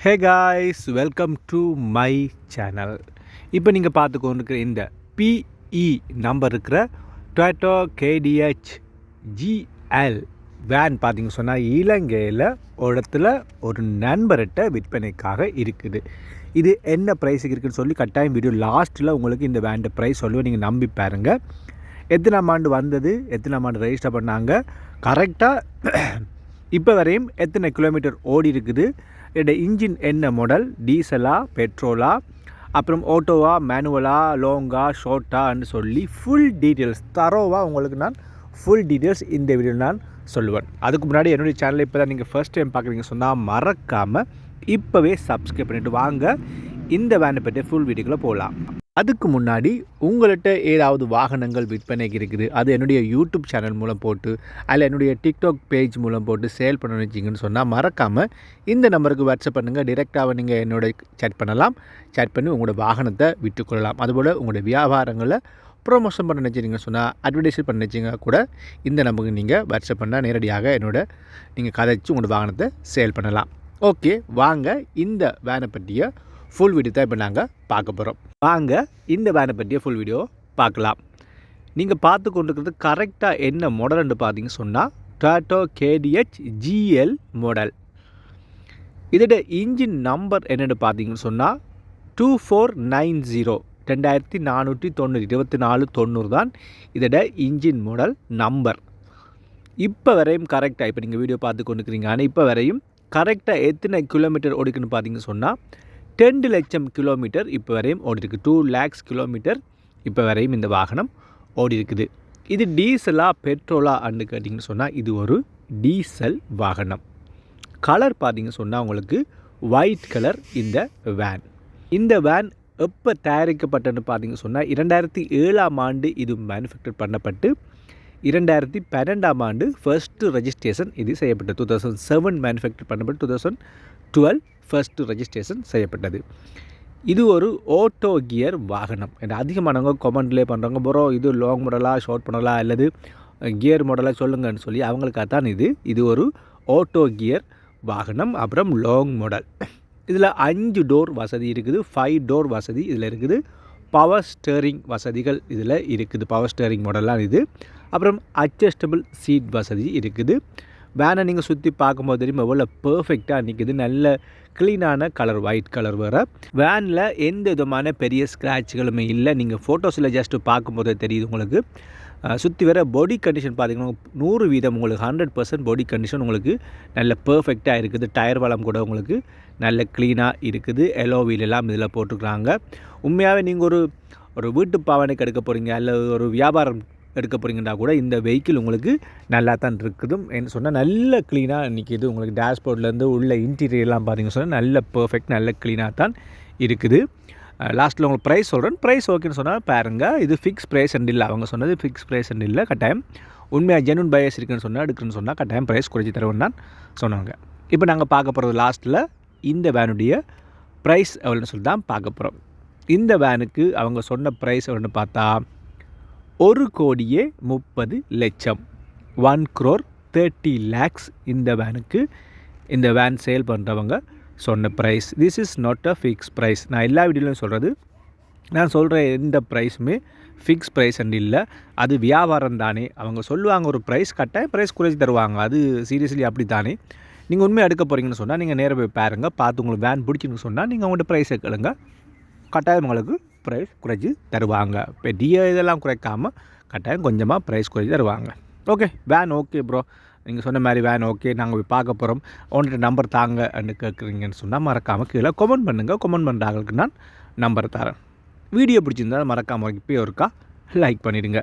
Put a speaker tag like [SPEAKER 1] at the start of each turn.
[SPEAKER 1] Hey guys, welcome to my channel. இப்போ நீங்கள் பார்த்து கொண்டிருக்கிற இந்த பிஇ நம்பர் இருக்கிற டொயோட்டோ கேடிஹெச் ஜிஎல் வேன் பார்த்தீங்க சொன்னால் இலங்கையில் ஒரு இடத்துல ஒரு நண்பர்கிட்ட விற்பனைக்காக இருக்குது. இது என்ன ப்ரைஸுக்கு இருக்குதுன்னு சொல்லி கட்டாயம் வீடியோ லாஸ்ட்டில் உங்களுக்கு இந்த வேன் ப்ரைஸ் சொல்லுவேன். நீங்கள் நம்பி பாருங்கள். எத்தனாம் ஆண்டு வந்தது, எத்தனாம் ஆண்டு ரெஜிஸ்டர் பண்ணாங்க, கரெக்டாக இப்போ வரையும் எத்தனை கிலோமீட்டர் ஓடி இருக்குது, இதோட இன்ஜின் என்ன மாடல், டீசலா பெட்ரோலா, அப்புறம் ஓட்டோவா மேனுவலா லாங்கா ஷார்ட்டான்னு சொல்லி ஃபுல் டீட்டெயில்ஸ் தரோவாக உங்களுக்கு நான் ஃபுல் டீட்டெயில்ஸ் இந்த வீடியோவில் நான் சொல்லுவேன். அதுக்கு முன்னாடி என்னுடைய சேனலை இப்போ தான் நீங்கள் ஃபஸ்ட் டைம் பார்க்குறீங்க சொன்னால் மறக்காமல் இப்போவே சப்ஸ்கிரைப் பண்ணிவிட்டு வாங்க இந்த வேனை பற்றி ஃபுல் வீடியோக்குள்ளே போகலாம். அதுக்கு முன்னாடி உங்கள்கிட்ட ஏதாவது வாகனங்கள் விற்பனைக்கு இருக்குது, அது என்னுடைய யூடியூப் சேனல் மூலம் போட்டு அதில் என்னுடைய டிக்டாக் பேஜ் மூலம் போட்டு சேல் பண்ண வச்சிங்கன்னு சொன்னால் மறக்காமல் இந்த நம்பருக்கு வாட்ஸ்அப் பண்ணுங்கள். டிரெக்டாக நீங்கள் என்னோட சேட் பண்ணலாம். சேட் பண்ணி உங்களோட வாகனத்தை விட்டுக்கொள்ளலாம். அதுபோல் உங்களோட வியாபாரங்களை ப்ரொமோஷன் பண்ண நினச்சிங்கன்னு சொன்னால் அட்வர்டைஸ் பண்ண நினச்சிங்க கூட இந்த நம்பருக்கு நீங்கள் வாட்ஸ்அப் பண்ணால் நேரடியாக என்னோட நீங்கள் கதைச்சி உங்களோட வாகனத்தை சேல் பண்ணலாம். ஓகே, வாங்க இந்த வேனை பற்றிய ஃபுல் வீடியோ தான் இப்போ நாங்கள் பார்க்க போகிறோம். வாங்க இந்த வேனை பற்றிய ஃபுல் வீடியோ பார்க்கலாம். நீங்கள் பார்த்து கொண்டிருக்கிறது கரெக்டாக என்ன மாடல்னு பார்த்தீங்க சொன்னால் டொயோட்டோ கேடிஹெச் ஜிஎல் மாடல். இதோட இன்ஜின் நம்பர் என்னென்னு பார்த்தீங்கன்னு சொன்னால் 2490 2490 2490 தான் இதோட இன்ஜின் மாடல் நம்பர். இப்போ வரையும் கரெக்டாக இப்போ நீங்கள் வீடியோ பார்த்து கொண்டுக்கிறீங்க. ஆனால் இப்போ வரையும் கரெக்டாக எத்தனை கிலோமீட்டர் ஓடிக்குன்னு பார்த்தீங்கன்னு சொன்னால் 2 லட்சம் கிலோமீட்டர் இப்போ வரையும் ஓடி இருக்குது. 2 lakhs கிலோமீட்டர் இப்போ வரையும் இந்த வாகனம் ஓடி இருக்குது. இது டீசலா பெட்ரோலா அன்னு கேட்டிங்கன்னு சொன்னால் இது ஒரு டீசல் வாகனம். கலர் பார்த்திங்க சொன்னால் உங்களுக்கு ஒயிட் கலர் இந்த வேன். இந்த வேன் எப்போ தயாரிக்கப்பட்டன்னு பார்த்திங்க சொன்னால் 2007ஆம் ஆண்டு இது மேனுஃபேக்சர் பண்ணப்பட்டு 2012ஆம் ஆண்டு ஃபர்ஸ்ட்டு ரெஜிஸ்ட்ரேஷன் இது செய்யப்பட்டது. 2007 மேனுஃபேக்சர் பண்ணப்பட்டு 2012 ஃபர்ஸ்ட்டு ரெஜிஸ்ட்ரேஷன் செய்யப்பட்டது. இது ஒரு ஓட்டோ கியர் வாகனம். அதிகமானவங்க கமெண்ட்லேயே பண்ணுறாங்க, ப்ரோ இது லாங் மாடலாக ஷார்ட் பண்ணலாம் அல்லது கியர் மாடலாக சொல்லுங்கன்னு சொல்லி. அவங்களுக்காக தான் இது ஒரு ஓட்டோ கியர் வாகனம். அப்புறம் லாங் மாடல். இதில் 5 டோர் வசதி இருக்குது, 5 டோர் வசதி இதில் இருக்குது. பவர் ஸ்டேரிங் வசதிகள் இதில் இருக்குது. பவர் ஸ்டேரிங் மாடலாம் இது. அப்புறம் அட்ஜஸ்டபிள் சீட் வசதி இருக்குது. வேனை நீங்கள் சுற்றி பார்க்கும்போது தெரியும் எவ்வளோ பர்ஃபெக்டாக நிற்குது. நல்ல க்ளீனான கலர், ஒயிட் கலர் வேறு. வேனில் எந்த விதமான பெரிய ஸ்க்ராட்சுகளுமே இல்லை. நீங்கள் ஃபோட்டோஸில் ஜஸ்ட்டு பார்க்கும்போதே தெரியுது உங்களுக்கு. சுற்றி வர பாடி கண்டிஷன் பார்த்திங்கன்னா 100% உங்களுக்கு 100% பாடி கண்டிஷன் உங்களுக்கு நல்ல பர்ஃபெக்டாக இருக்குது. டயர் வளம் கூட உங்களுக்கு நல்ல க்ளீனாக இருக்குது. எலோ வீல் எல்லாம் இதில் போட்டுருக்குறாங்க. உண்மையாகவே நீங்கள் ஒரு வீட்டு பாவனைக்கு எடுக்க போகிறீங்க அல்லது ஒரு வியாபாரம் எடுக்க போகிறீங்கன்னா கூட இந்த வெஹிக்கிள் உங்களுக்கு நல்லா தான் இருக்குது. என்ன சொன்னால் நல்ல க்ளீனாக நிற்கிது. உங்களுக்கு டேஷ்போர்ட்லேருந்து உள்ள இன்டீரியர்லாம் பார்த்திங்க சொன்னால் நல்ல பர்ஃபெக்ட் நல்ல க்ளீனாக தான் இருக்குது. லாஸ்ட்டில் உங்களுக்கு ப்ரைஸ் சொல்கிறேன். ப்ரைஸ் ஓகேன்னு சொன்னால் பாருங்கள். இது ஃபிக்ஸ் ப்ரைஸ் அண்ட் இல்லை. அவங்க சொன்னது ஃபிக்ஸ் ப்ரைஸ் அண்ட் இல்லை. கட்டாயம் உண்மையாக ஜென்வன் பயஸ் இருக்குன்னு சொன்னால் எடுக்குன்னு சொன்னால் கட்டாயம் ப்ரைஸ் குறைச்சி தருவேன்னு தான் சொன்னாங்க. இப்போ நாங்கள் பார்க்க போகிறது லாஸ்ட்டில் இந்த வேனுடைய ப்ரைஸ் எவ்வளோன்னு சொல்லி தான் பார்க்க போகிறோம். இந்த வேனுக்கு அவங்க சொன்ன ப்ரைஸ் எவ்வளோன்னு பார்த்தா 1,30,00,000 1,30 lakhs இந்த வேனுக்கு இந்த வேன் சேல் பண்ணுறவங்க சொன்ன price. This is not a fix price. நான் எல்லா வீடியோலையும் சொல்கிறது, நான் சொல்கிற எந்த ப்ரைஸுமே ஃபிக்ஸ் ப்ரைஸ் அண்ட் இல்லை. அது வியாபாரம் தானே. அவங்க சொல்லுவாங்க ஒரு ப்ரைஸ், கட்டாயம் ப்ரைஸ் குறைச்சி தருவாங்க. அது சீரியஸ்லி அப்படி தானே. நீங்கள் உண்மையாக எடுக்க போகிறீங்கன்னு சொன்னால் நீங்கள் நேராக போய் பாருங்கள். பார்த்து உங்களுக்கு வேன் பிடிச்சின்னு சொன்னால் நீங்கள் அவங்கள்ட்ட ப்ரைஸை கேளுங்க. கட்டாயம் உங்களுக்கு ப்ரைஸ் குறைச்சி தருவாங்க. பெரிய இதெல்லாம் குறைக்காமல் கட்டாயம் கொஞ்சமாக ப்ரைஸ் குறைச்சி தருவாங்க. ஓகே, வேன் ஓகே ப்ரோ, நீங்கள் சொன்ன மாதிரி வேன் ஓகே, நாங்கள் போய் பார்க்க போகிறோம், உன்கிட்ட நம்பர் தாங்க அப்படின்னு கேட்குறீங்கன்னு சொன்னால் மறக்காமல் கீழே கமெண்ட் பண்ணுங்கள். கமெண்ட் பண்ணுறாங்களுக்கு நான் நம்பர் தரேன். வீடியோ பிடிச்சிருந்தால் மறக்காமல் இப்போ ஒருக்கா லைக் பண்ணிவிடுங்க.